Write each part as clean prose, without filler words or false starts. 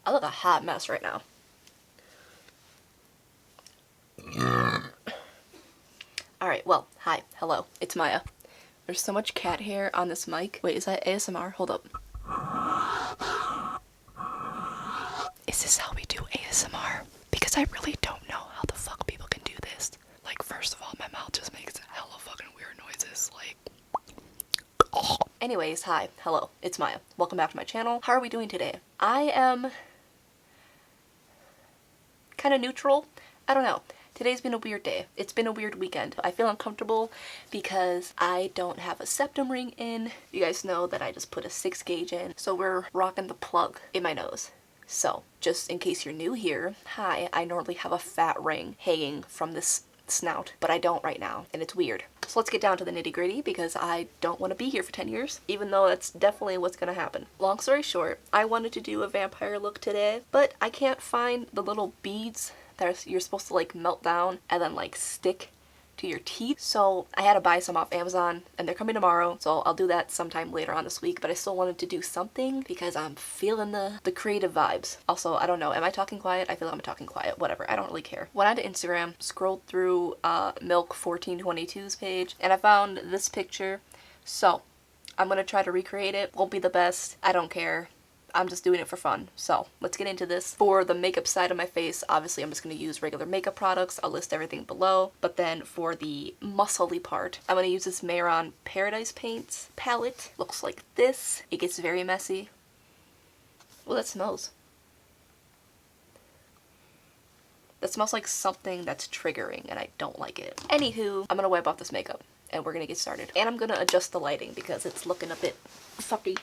I look a hot mess right now. Alright, well, hi, hello, it's Maya. There's so much cat hair on this mic. Wait, is that ASMR? Hold up. Is this how we do ASMR? Because I really don't know how the fuck people can do this. Like, first of all, my mouth just makes hella fucking weird noises, like... Oh. Anyways, hi, hello, it's Maya. Welcome back to my channel. How are we doing today? I am... kind of neutral. I don't know. Today's been a weird day. It's been a weird weekend. I feel uncomfortable because I don't have a septum ring in. You guys know that I just put a 6 gauge in, so we're rocking the plug in my nose. So, just in case you're new here, hi, I normally have a fat ring hanging from this snout, but I don't right now, and it's weird. So let's get down to the nitty-gritty because I don't want to be here for 10 years, even though that's definitely what's gonna happen. Long story short, I wanted to do a vampire look today, but I can't find the little beads that you're supposed to like melt down and then like stick to your teeth. So I had to buy some off Amazon and they're coming tomorrow, so I'll do that sometime later on this week, but I still wanted to do something because I'm feeling the creative vibes. Also, I don't know, am I talking quiet? I feel like I'm talking quiet, whatever, I don't really care. Went onto Instagram, scrolled through Milk 1422's page, and I found this picture, so I'm gonna try to recreate it. Won't be the best, I don't care. I'm just doing it for fun. So let's get into this. For the makeup side of my face, obviously I'm just going to use regular makeup products. I'll list everything below. But then for the muscly part, I'm going to use this Mehron Paradise Paints palette. Looks like this. It gets very messy. Well, that smells. That smells like something that's triggering and I don't like it. Anywho, I'm going to wipe off this makeup and we're going to get started. And I'm going to adjust the lighting because it's looking a bit fucky.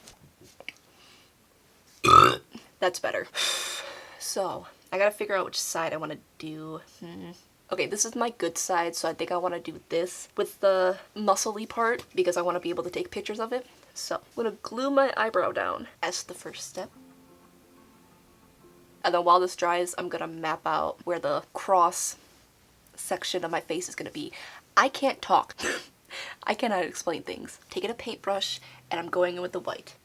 That's better. So, I gotta figure out which side I want to do. Okay, this is my good side, so I think I want to do this with the muscly part because I want to be able to take pictures of it. So, I'm gonna glue my eyebrow down as the first step. And then while this dries, I'm gonna map out where the cross section of my face is gonna be. I can't talk. I cannot explain things. Taking a paintbrush, and I'm going in with the white.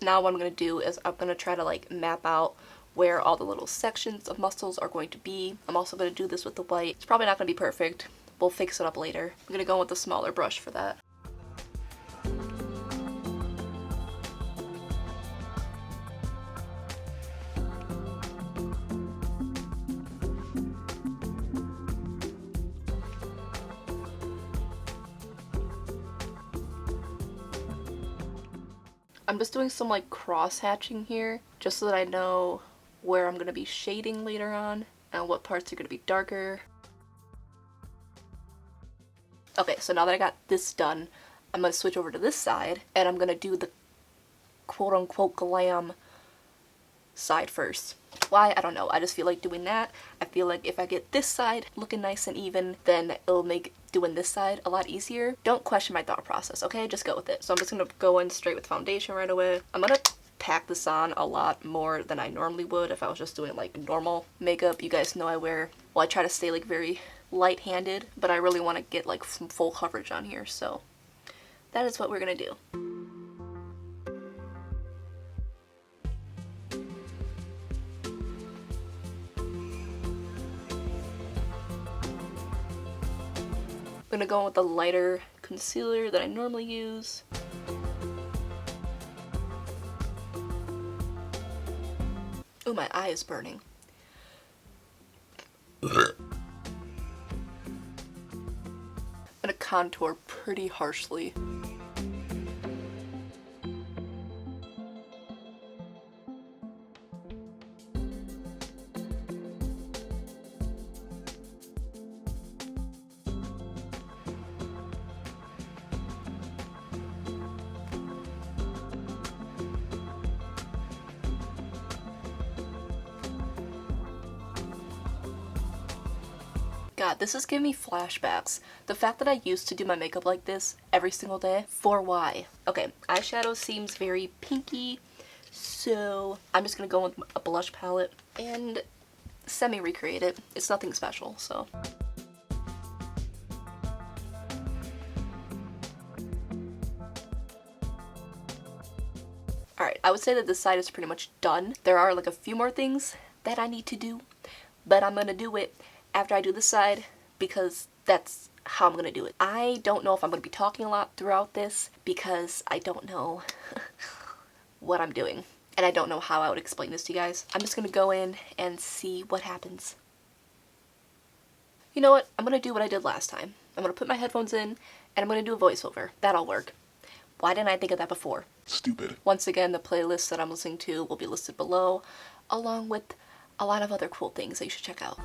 Now what I'm going to do is I'm going to try to like map out where all the little sections of muscles are going to be. I'm also going to do this with the white. It's probably not going to be perfect. We'll fix it up later. I'm going to go with the smaller brush for that. I'm just doing some like cross hatching here just so that I know where I'm going to be shading later on and what parts are going to be darker. Okay, so now that I got this done, I'm going to switch over to this side and I'm going to do the quote-unquote glam side first. Why? I don't know. I just feel like doing that. I feel like if I get this side looking nice and even, then it'll make doing this side a lot easier. Don't question my thought process, okay? Just go with it. So I'm just gonna go in straight with foundation right away. I'm gonna pack this on a lot more than I normally would if I was just doing like normal makeup. You guys know I try to stay like very light-handed, but I really want to get like some full coverage on here, so that is what we're gonna do. I'm gonna go in with the lighter concealer that I normally use. Oh, my eye is burning. I'm gonna contour pretty harshly. God, this is giving me flashbacks. The fact that I used to do my makeup like this every single day, for why? Okay, eyeshadow seems very pinky, so I'm just gonna go with a blush palette and semi-recreate it. It's nothing special, so. Alright, I would say that this side is pretty much done. There are like a few more things that I need to do, but I'm gonna do it after I do this side because that's how I'm gonna do it. I don't know if I'm gonna be talking a lot throughout this because I don't know what I'm doing. And I don't know how I would explain this to you guys. I'm just gonna go in and see what happens. You know what? I'm gonna do what I did last time. I'm gonna put my headphones in and I'm gonna do a voiceover. That'll work. Why didn't I think of that before? Stupid. Once again, the playlist that I'm listening to will be listed below, along with a lot of other cool things that you should check out.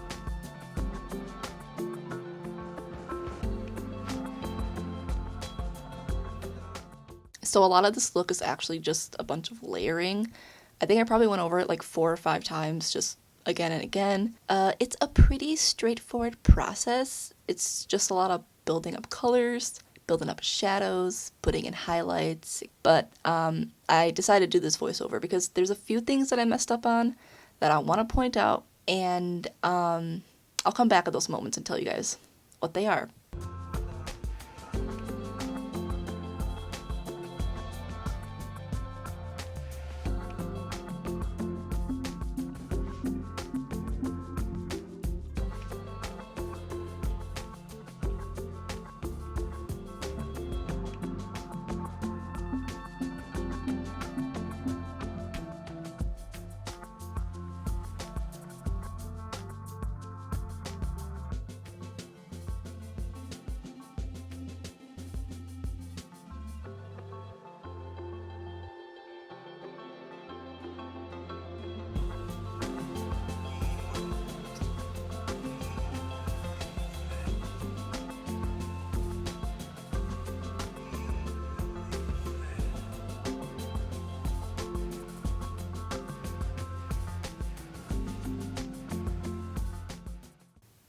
So a lot of this look is actually just a bunch of layering. I think I probably went over it like 4 or 5 times, just again and again. It's a pretty straightforward process. It's just a lot of building up colors, building up shadows, putting in highlights. But I decided to do this voiceover because there's a few things that I messed up on that I want to point out, and I'll come back at those moments and tell you guys what they are.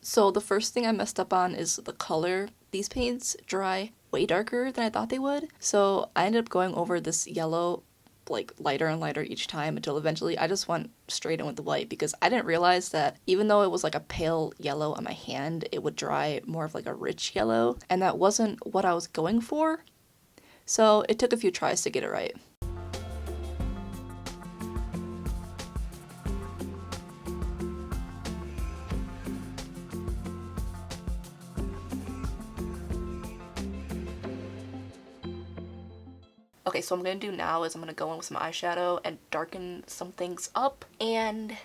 So the first thing I messed up on is the color. These paints dry way darker than I thought they would. So I ended up going over this yellow like lighter and lighter each time until eventually I just went straight in with the white because I didn't realize that even though it was like a pale yellow on my hand, it would dry more of like a rich yellow, and that wasn't what I was going for. So it took a few tries to get it right. Okay, so what I'm going to do now is I'm going to go in with some eyeshadow and darken some things up, and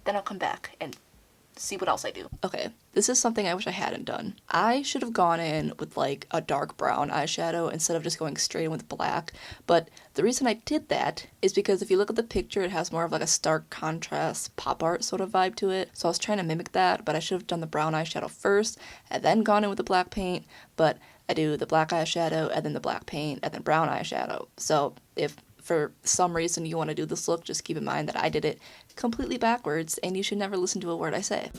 then I'll come back and see what else I do. Okay, this is something I wish I hadn't done. I should have gone in with like a dark brown eyeshadow instead of just going straight in with black, but the reason I did that is because if you look at the picture, it has more of like a stark contrast pop art sort of vibe to it, so I was trying to mimic that, but I should have done the brown eyeshadow first and then gone in with the black paint, but I do the black eyeshadow and then the black paint and then brown eyeshadow. So if for some reason you want to do this look, just keep in mind that I did it completely backwards and you should never listen to a word I say.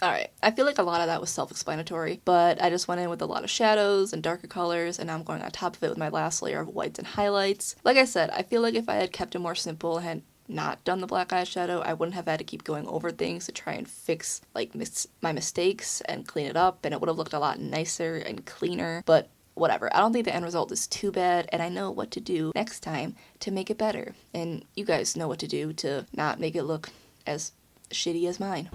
Alright, I feel like a lot of that was self-explanatory, but I just went in with a lot of shadows and darker colors, and now I'm going on top of it with my last layer of whites and highlights. Like I said, I feel like if I had kept it more simple and had not done the black eyeshadow, I wouldn't have had to keep going over things to try and fix like my mistakes and clean it up, and it would have looked a lot nicer and cleaner, but whatever. I don't think the end result is too bad, and I know what to do next time to make it better, and you guys know what to do to not make it look as shitty as mine.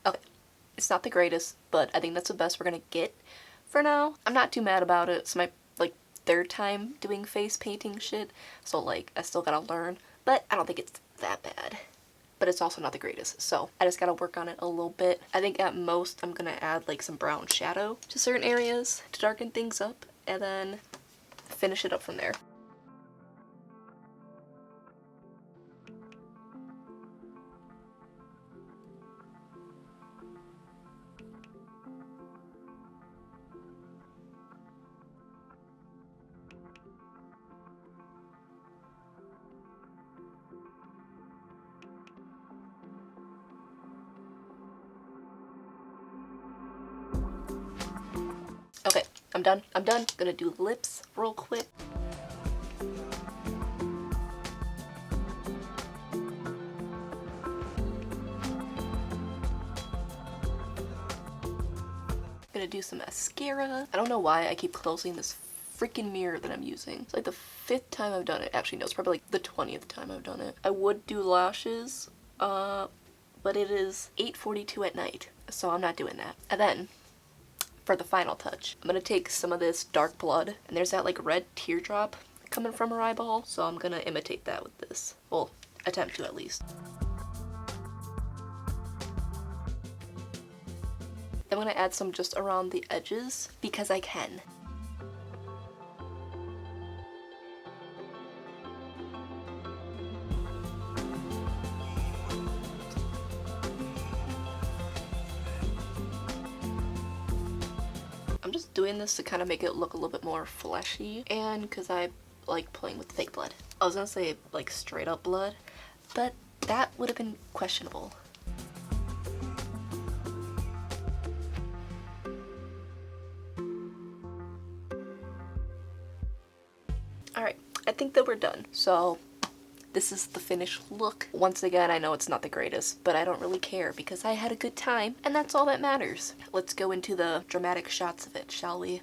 Okay, it's not the greatest, but I think that's the best we're gonna get for now. I'm not too mad about it. It's my, like, third time doing face painting shit, so, like, I still gotta learn, but I don't think it's that bad. But it's also not the greatest, so I just gotta work on it a little bit. I think at most I'm gonna add, like, some brown shadow to certain areas to darken things up, and then finish it up from there. Okay, I'm done. Gonna do lips real quick. Gonna do some mascara. I don't know why I keep closing this freaking mirror that I'm using. It's like the 5th time I've done it. Actually, no, it's probably like the 20th time I've done it. I would do lashes, but it is 8:42 at night, so I'm not doing that. And then, for the final touch, I'm gonna take some of this dark blood, and there's that like red teardrop coming from her eyeball, so I'm gonna imitate that with this. Well, attempt to at least. I'm gonna add some just around the edges because I can. I'm just doing this to kind of make it look a little bit more fleshy, and because I like playing with fake blood. I was gonna say like straight up blood, but that would have been questionable. Alright, I think that we're done. So this is the finished look. Once again, I know it's not the greatest, but I don't really care because I had a good time, and that's all that matters. Let's go into the dramatic shots of it, shall we?